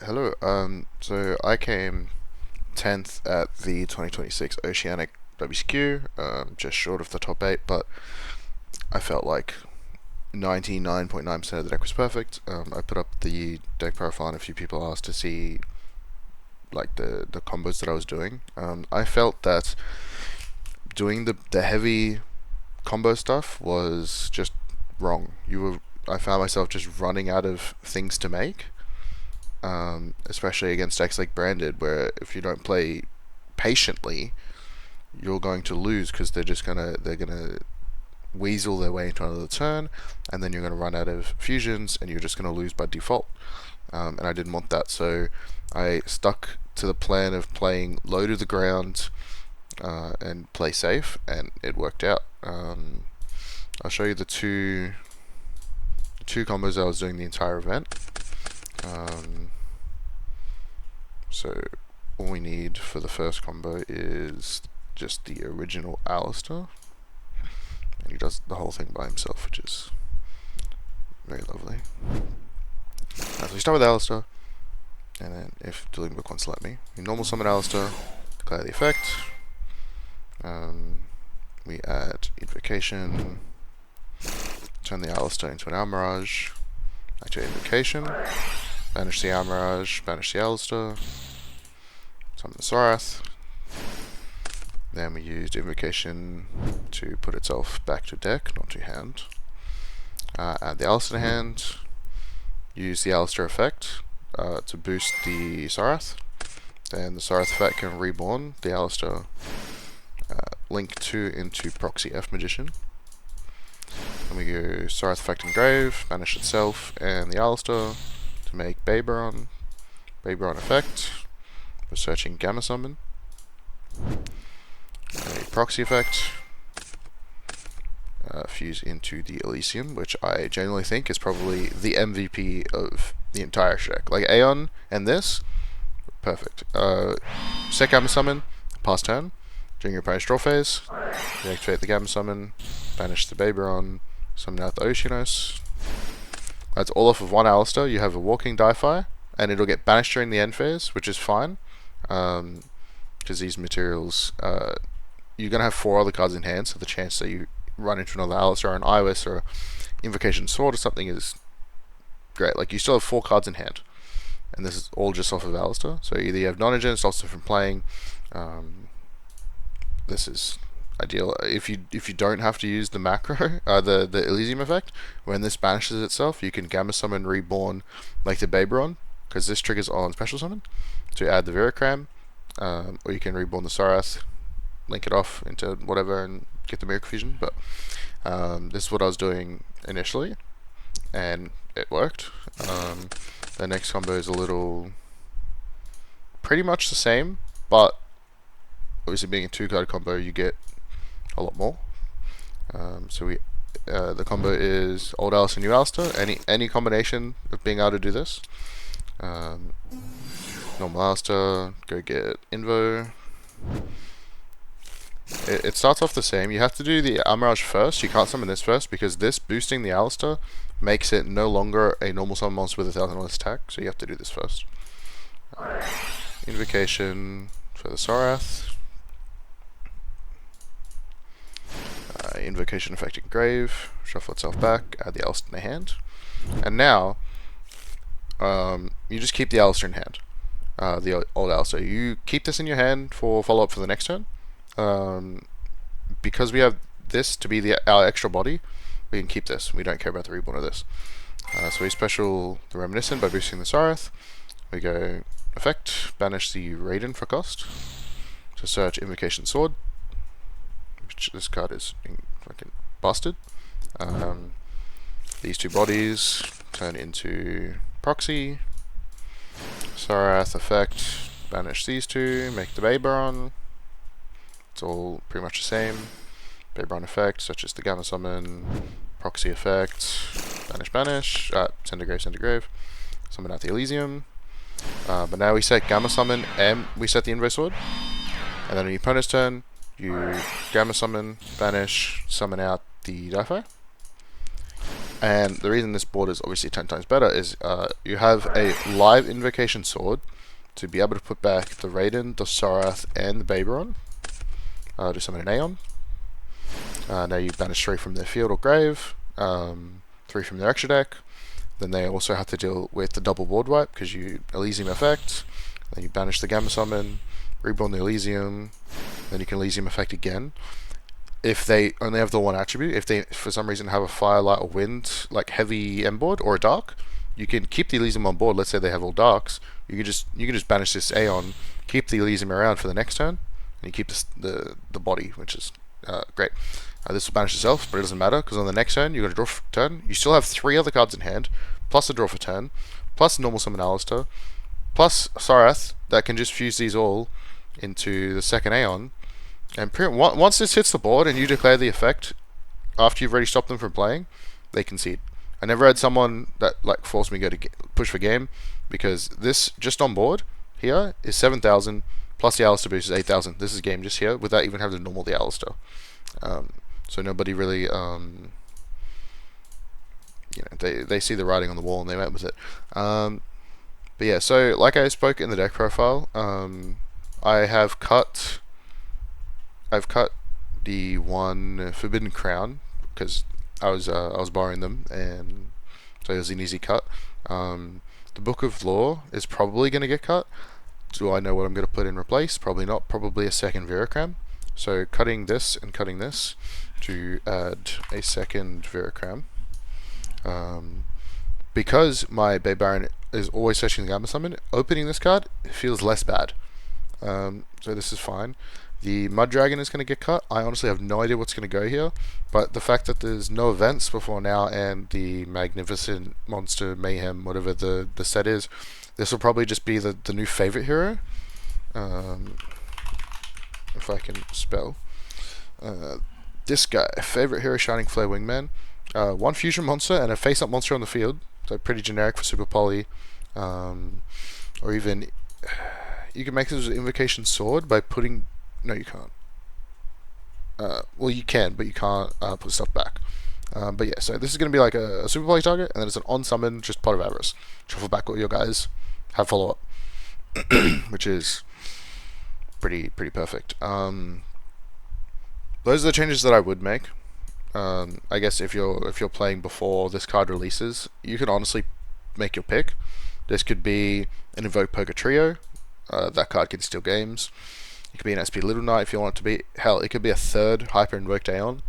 Hello. So I came 10th at the 2026 OCWCQ, just short of the top 8, but I felt like 99.9% of the deck was perfect. I put up the deck profile and a few people asked to see like the combos that I was doing. I felt that doing the heavy combo stuff was just wrong. I found myself just running out of things to make. Especially against decks like Branded, where if you don't play patiently, you're going to lose because they're gonna weasel their way into another turn, and then you're gonna run out of fusions, and you're just gonna lose by default. And I didn't want that, so I stuck to the plan of playing low to the ground and play safe, and it worked out. I'll show you the two combos I was doing the entire event. So all we need for the first combo is just the original Alistair, and he does the whole thing by himself, which is very lovely. So we start with Alistair, and then if Dueling Book wants to let me, we normal summon Alistair, declare the effect. We add Invocation, turn the Alistair into an Almirage, activate Invocation, banish the Almirage, banish the Alistair, summon the Sorath. Then we used Invocation to put itself back to deck, not to hand. Add the Alistair to hand, use the Alistair effect to boost the Sorath. Then the Sorath effect can reborn the Alistair, link 2 into Proxy F Magician. Then we go Sorath effect Engrave, banish itself and the Alistair to make Baberon. Baberon effect, we're searching Gamma Summon. A Proxy effect, fuse into the Elysium, which I genuinely think is probably the MVP of the entire deck. Like Aeon and this, perfect. Set Gamma Summon, pass turn. During your opponent's draw phase, deactivate the Gamma Summon, banish the Baberon, summon out the Oceanos. That's all off of one Alistair. You have a Walking Di-Fi, and it'll get banished during the end phase, which is fine. Because these materials, you're going to have 4 other cards in hand, so the chance that you run into another Alistair or an Iris or Invocation Sword or something is great. Like, you still have 4 cards in hand, and this is all just off of Alistair. So either you have Nonagen, stops it from playing. This is ideal. If you don't have to use the macro, the Elysium effect, when this banishes itself, you can Gamma Summon Reborn like the Baberon, because this triggers on Special Summon to add the Viracram, or you can Reborn the Sorath, link it off into whatever and get the Miracle Fusion. But this is what I was doing initially, and it worked. The next combo is pretty much the same, but obviously being a 2-card combo, you get a lot more. So the combo is Old Alistair, New Alistair. Any combination of being able to do this. Normal Alistair, go get Invo. It starts off the same. You have to do the Almirage first. You can't summon this first because this boosting the Alistair makes it no longer a normal summon monster with 1,000 less attack. So you have to do this first. Invocation for the Sorath. Invocation affecting Grave, shuffle itself back, add the Alistair in the hand, and now you just keep the Alistair in hand, the old Alistair. You keep this in your hand for follow up for the next turn. Because we have this to be our extra body, we can keep this. We don't care about the reborn of this. So we special the Reminiscent by boosting the Sorath. We go effect, banish the Raiden for cost to search Invocation Sword. This card is fucking busted. These 2 bodies turn into Proxy. Sorath effect, banish these 2, make the Baberon. It's all pretty much the same. Baberon effect, such as the Gamma Summon, Proxy effect, banish, send to grave, summon out the Elysium. But now we set Gamma Summon and we set the Invo Sword. And then on your opponent's turn, you Gamma Summon, banish, summon out the Di-Fi. And the reason this board is obviously 10 times better is you have a live Invocation Sword to be able to put back the Raiden, the Sorath, and the Baberon to summon an Aeon. Now you banish 3 from their field or grave, 3 from their extra deck. Then they also have to deal with the double board wipe because you Elysium effect, then you banish the Gamma Summon, reborn the Elysium, then you can Elysium effect again. If they only have the one attribute, if they for some reason have a fire, light, or wind, like heavy M board or a dark, you can keep the Elysium on board. Let's say they have all darks, you can just banish this Aeon, keep the Elysium around for the next turn, and you keep the body, which is great. This will banish itself, but it doesn't matter because on the next turn you're going to draw for turn. You still have 3 other cards in hand, plus a draw for turn, plus normal summon Alistair, plus Sorath that can just fuse these all into the second Aeon. And once this hits the board and you declare the effect, after you've already stopped them from playing, they concede. I never had someone that like forced me to go to push for game, because this just on board here is 7,000 plus the Alistair boost is 8,000. This is game just here without even having to normal the Alistair. So nobody really, they see the writing on the wall and they went with it. But yeah, so like I spoke in the deck profile, I've cut the one Forbidden Crown because I was borrowing them, and so it was an easy cut. The Book of Law is probably going to get cut. Do I know what I'm going to put in replace? Probably not. Probably a second Viracram. So cutting this and cutting this to add a second Viracram. Because my Bay Baron is always searching the Gamma Summon, opening this card feels less bad. So this is fine. The Mud Dragon is going to get cut. I honestly have no idea what's going to go here, but the fact that there's no events before now and the Magnificent Monster Mayhem, whatever the set is, this will probably just be the new favorite hero. If I can spell. This guy, favorite hero, Shining Flare Wingman. 1 fusion monster and a face-up monster on the field, so pretty generic for Super Poly. Or even, you can make this an Invocation Sword by putting... No, you can't. Well, you can, but you can't put stuff back. But yeah, so this is going to be like a Super Poly target, and then it's an on-summon, just Pot of Avarice. Shuffle back all your guys, have follow-up. Which is pretty perfect. Those are the changes that I would make. I guess if you're playing before this card releases, you could honestly make your pick. This could be an Invoked Poker Trio. That card can steal games. It could be an SP Little Knight if you want it to be. Hell, it could be a third Hyper Invoked Aeon.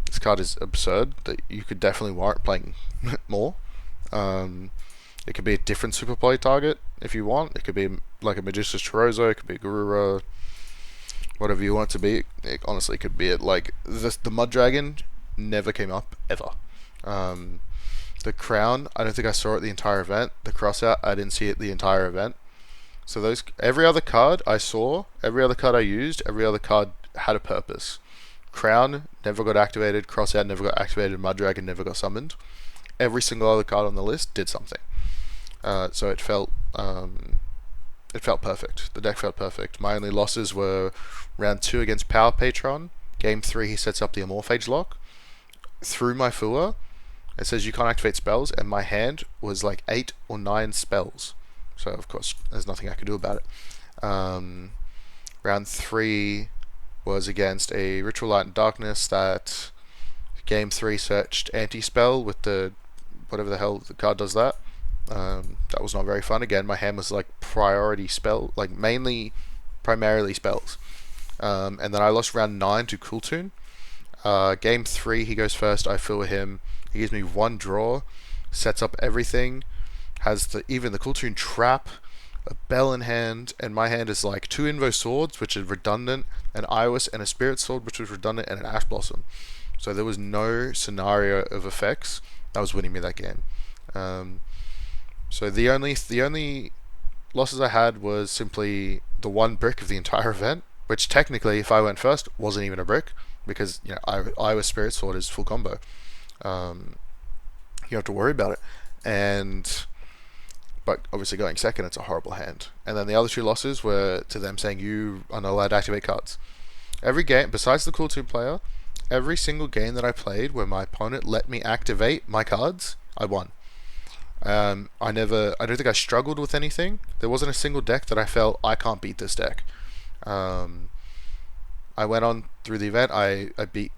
This card is absurd that you could definitely warrant playing more. It could be a different Super Play target if you want. It could be like a Magister's Chorozo. It could be a Garura. Whatever you want it to be. It honestly could be it. Like the Mud Dragon never came up ever. The Crown, I don't think I saw it the entire event. The Crossout, I didn't see it the entire event. So every other card I saw, every other card I used, every other card had a purpose. Crown never got activated, Crossout never got activated, Mud Dragon never got summoned. Every single other card on the list did something. So it felt perfect. The deck felt perfect. My only losses were round 2 against Power Patron. Game 3 he sets up the Amorphage lock. Through my Fua, it says you can't activate spells, and my hand was like 8 or 9 spells. So of course there's nothing I could do about it. Round 3 was against a Ritual Light and Darkness that game 3 searched anti-spell with the whatever the hell the card does that. That was not very fun. Again, my hand was like priority spell, like primarily spells. And then I lost round 9 to Cool Tune. Game 3 he goes first, I fill him. He gives me 1 draw, sets up everything, has even the Cool Tune trap, a bell in hand, and my hand is like 2 Invo Swords, which is redundant, an Iris and a Spirit Sword, which was redundant, and an Ash Blossom. So there was no scenario of effects that was winning me that game. So the only losses I had was simply the 1 brick of the entire event, which technically, if I went first, wasn't even a brick, because Iris Spirit Sword is full combo. You don't have to worry about it. But obviously going second, it's a horrible hand. And then the other 2 losses were to them saying you are not allowed to activate cards. Every game, besides the Cool 2 player, every single game that I played where my opponent let me activate my cards, I won. I don't think I struggled with anything. There wasn't a single deck that I felt I can't beat this deck. I went on through the event. I beat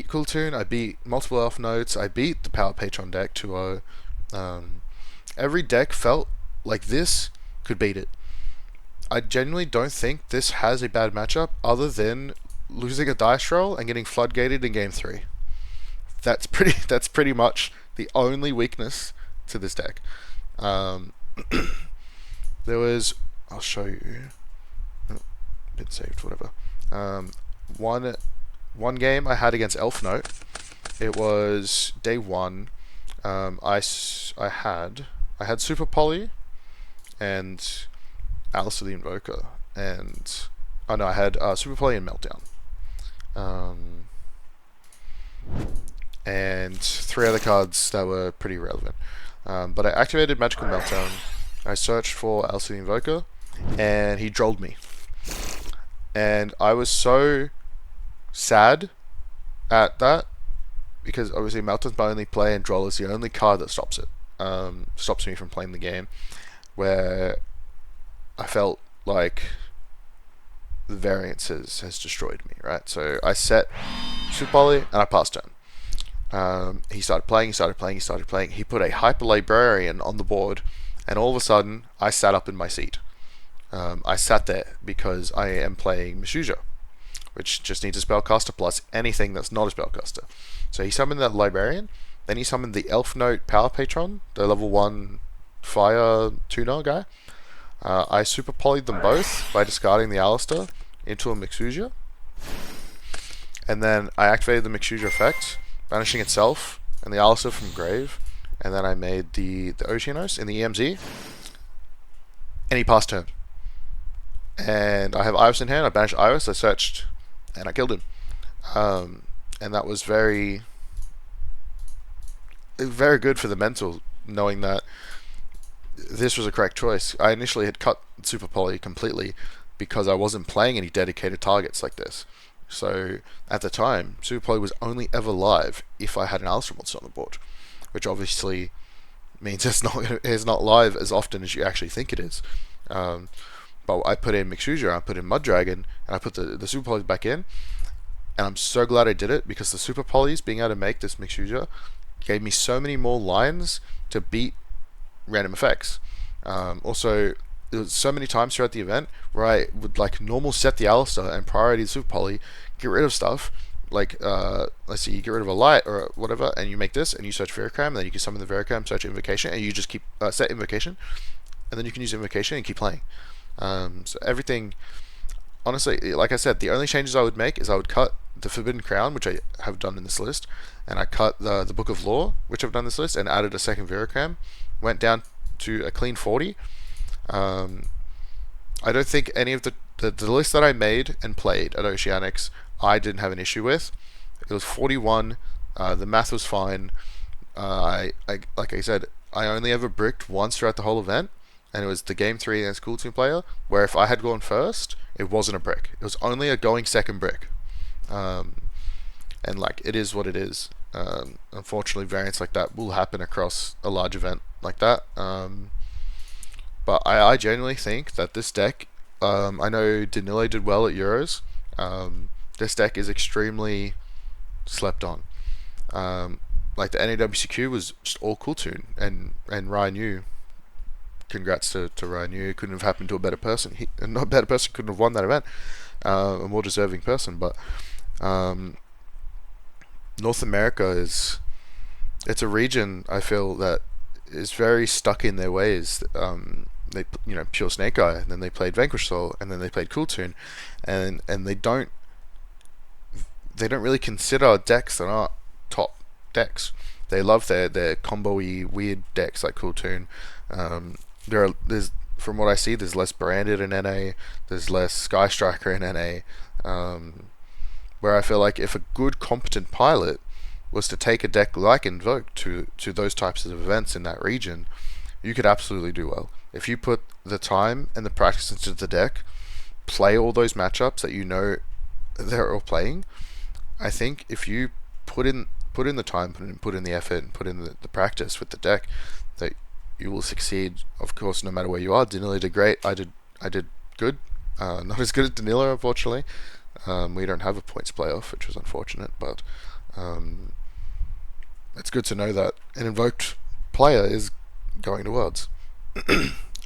Cooltoon. I beat multiple Elf Notes. I beat the Power Patron deck 2-0. Every deck felt like this could beat it. I genuinely don't think this has a bad matchup other than losing a dice roll and getting floodgated in game 3. That's pretty much the only weakness to this deck. There was, I'll show you. Oh, been saved, whatever. One game I had against Elf Note. It was day 1. I had Super Poly and Alistair the Invoker, and I had Super Poly and Meltdown, and 3 other cards that were pretty relevant. But I activated Magical Meltdown. I searched for Alistair the Invoker, and he drolled me, and I was so sad at that because obviously Meltdown's my only play, and Droll is the only card that stops it. Stops me from playing the game, where I felt like the variance has destroyed me, right? So I set Super Poly and I passed turn. He started playing. He put a Hyper Librarian on the board, and all of a sudden I sat up in my seat. I sat there because I am playing Meshuja, which just needs a spellcaster plus anything that's not a spellcaster. So he summoned that Librarian, then he summoned the Elf Note Power Patron, the level 1 Fire Tuner guy. I Super Polyed them both by discarding the Alistair into a Mixusia. And then I activated the Mixusia effect, banishing itself and the Alistair from grave. And then I made the Oceanos in the EMZ. And he passed turn. And I have Iris in hand, I banished Iris, I searched, and I killed him. And that was very good for the mental, knowing that this was a correct choice. I initially had cut Super Poly completely because I wasn't playing any dedicated targets like this. So at the time, Super Poly was only ever live if I had an Alistair monster on the board, which obviously means it's not live as often as you actually think it is. But I put in Mixusia, I put in Mud Dragon, and I put the Super Polys back in, and I'm so glad I did it because the Super Polys being able to make this Mixusia gave me so many more lines to beat random effects. Also, there was so many times throughout the event where I would like normal set the Alistair and priority the Super Poly, get rid of stuff like let's see, you get rid of a light or whatever, and you make this and you search Veracram, and then you can summon the Veracram, search Invocation, and you just keep set Invocation, and then you can use Invocation and keep playing. So everything, honestly, like I said, the only changes I would make is I would cut the Forbidden Crown, which I have done in this list, and I cut the Book of Law, which I've done in this list, and added a second Veracram. Went down to a clean 40. I don't think any of the list that I made and played at Oceanics I didn't have an issue with. It was 41. The math was fine. Like I said, I only ever bricked once throughout the whole event, and it was the game 3 against Cooltoon player, where if I had gone first, it wasn't a brick. It was only a going second brick. And like, it is what it is. Unfortunately, variants like that will happen across a large event like that. But I genuinely think that this deck, I know Danilo did well at Euros. This deck is extremely slept on. Like the NAWCQ was just all Cooltoon, and Ryan Yu. Congrats to Ryan Yu. Couldn't have happened to a better person. Not a better person couldn't have won that event. A more deserving person, but North America it's a region I feel that is very stuck in their ways. They Pure Snake Eye, and then they played Vanquish Soul, and then they played Cooltoon, and they don't really consider decks that aren't top decks. They love their combo-y weird decks like Cooltoon. There's from what I see, there's less Branded in NA, there's less Sky Striker in NA, where I feel like if a good competent pilot was to take a deck like Invoked to those types of events in that region, you could absolutely do well. If you put the time and the practice into the deck, play all those matchups that you know they're all playing, I think if you put in the time, put in the effort, and put in the practice with the deck, that you will succeed. Of course, no matter where you are. Danilo did great. I did good. Not as good as Danilo, unfortunately. We don't have a points playoff, which was unfortunate, but it's good to know that an invoked player is going to Worlds.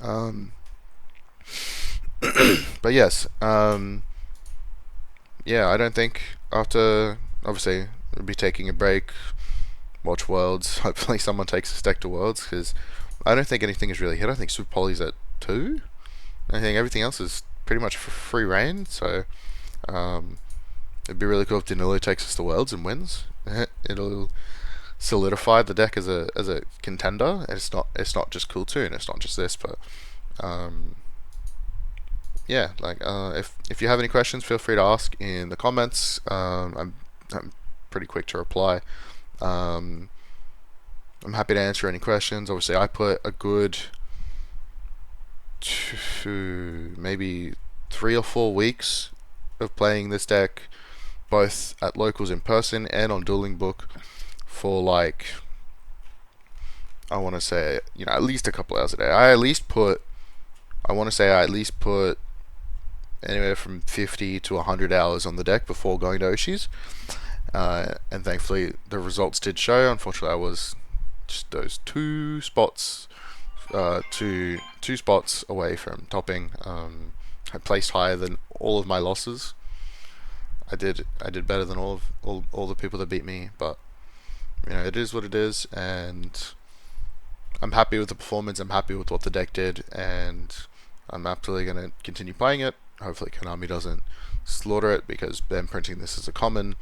um, but yes, yeah, I don't think after, obviously we'll be taking a break, watch Worlds. Hopefully someone takes a deck to Worlds, because I don't think anything is really hit. I think Super Poly's at 2. I think everything else is pretty much for free reign. So it'd be really cool if Danilo takes us to Worlds and wins. It'll solidify the deck as a contender. It's not just Cool Toon. It's not just this, but yeah, like if you have any questions, feel free to ask in the comments. I'm pretty quick to reply. I'm happy to answer any questions. Obviously, I put a good maybe 3 or 4 weeks of playing this deck, both at locals in person and on Dueling Book, for like, I want to say, at least a couple hours a day. I want to say I at least put anywhere from 50 to 100 hours on the deck before going to Oshi's. And thankfully the results did show. Unfortunately, I was just those 2 spots away from topping. I placed higher than all of my losses. I did better than all the people that beat me, but it is what it is, and I'm happy with the performance. I'm happy with what the deck did, and I'm absolutely going to continue playing it. Hopefully Konami doesn't slaughter it, because them printing this as a common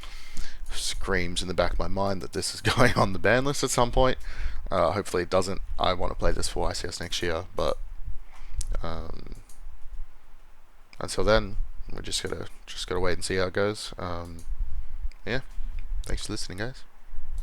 screams in the back of my mind that this is going on the ban list at some point. Hopefully it doesn't. I want to play this for YCS next year, but until then, we're just gotta wait and see how it goes. Yeah, thanks for listening, guys.